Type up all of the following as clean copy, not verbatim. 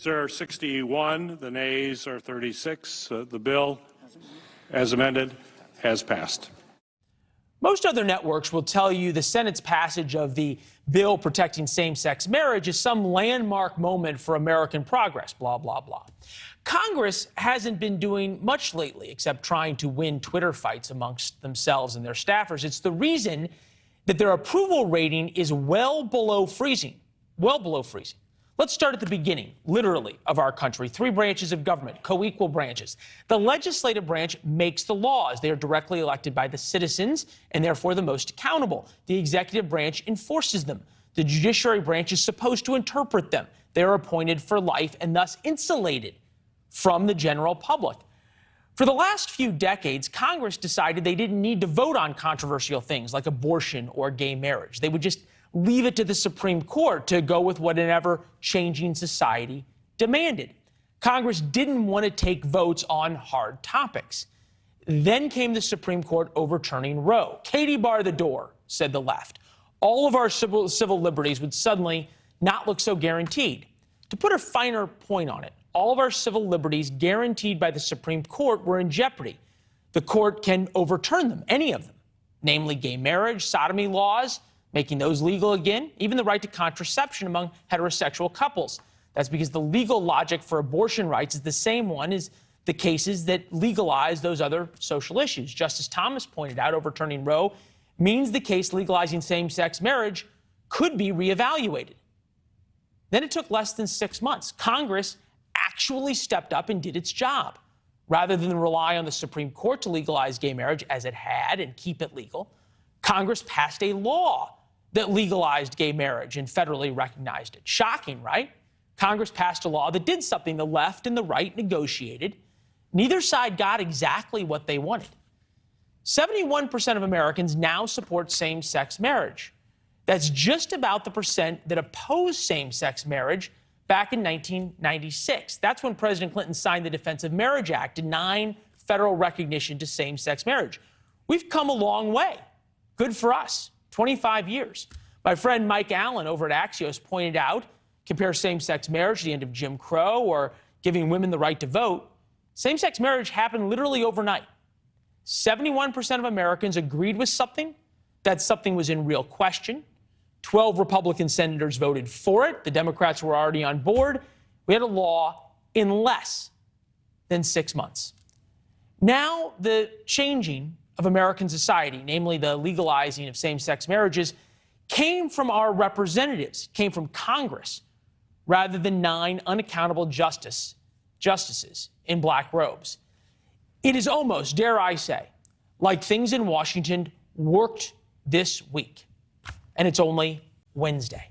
Are 61, the nays are 36. The bill, as amended, has passed. Most other networks will tell you the Senate's passage of the bill protecting same-sex marriage is some landmark moment for American progress, blah, blah, blah. Congress hasn't been doing much lately except trying to win Twitter fights amongst themselves and their staffers. It's the reason that their approval rating is well below freezing. Let's start at the beginning, literally, of our country. 3 branches of government, co-equal branches. The legislative branch makes the laws. They are directly elected by the citizens and therefore the most accountable. The executive branch enforces them. The judiciary branch is supposed to interpret them. They are appointed for life and thus insulated from the general public. For the last few decades, Congress decided they didn't need to vote on controversial things like abortion or gay marriage. They would just leave it to the Supreme Court to go with what an ever-changing society demanded. Congress didn't want to take votes on hard topics. Then came the Supreme Court overturning Roe. Katie bar the door, said the left. All of our civil liberties would suddenly not look so guaranteed. To put a finer point on it, all of our civil liberties guaranteed by the Supreme Court were in jeopardy. The court can overturn them, any of them, namely gay marriage, sodomy laws, making those legal again, even the right to contraception among heterosexual couples. That's because the legal logic for abortion rights is the same one as the cases that legalize those other social issues. Justice Thomas pointed out overturning Roe means the case legalizing same-sex marriage could be reevaluated. Then it took less than 6 months. Congress actually stepped up and did its job. Rather than rely on the Supreme Court to legalize gay marriage, as it had, and keep it legal, Congress passed a law that legalized gay marriage and federally recognized it. Shocking, right? Congress passed a law that did something the left and the right negotiated. Neither side got exactly what they wanted. 71% of Americans now support same-sex marriage. That's just about the percent that opposed same-sex marriage back in 1996. That's when President Clinton signed the Defense of Marriage Act, denying federal recognition to same-sex marriage. We've come a long way. Good for us. 25 years. My friend Mike Allen over at Axios pointed out, compare same-sex marriage to the end of Jim Crow or giving women the right to vote. Same-sex marriage happened literally overnight. 71% of Americans agreed with something. That something was in real question. 12 Republican senators voted for it. The Democrats were already on board. We had a law in less than 6 months. Now, the changing of American society, namely the legalizing of same-sex marriages, came from our representatives, came from Congress, rather than 9 unaccountable justices in black robes. It is almost, dare I say, like things in Washington worked this week. And it's only Wednesday.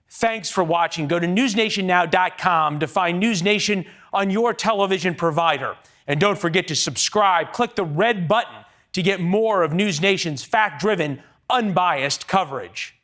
Thanks for watching. Go to newsnationnow.com to find NewsNation on your television provider. And don't forget to subscribe. Click the red button to get more of NewsNation's fact-driven, unbiased coverage.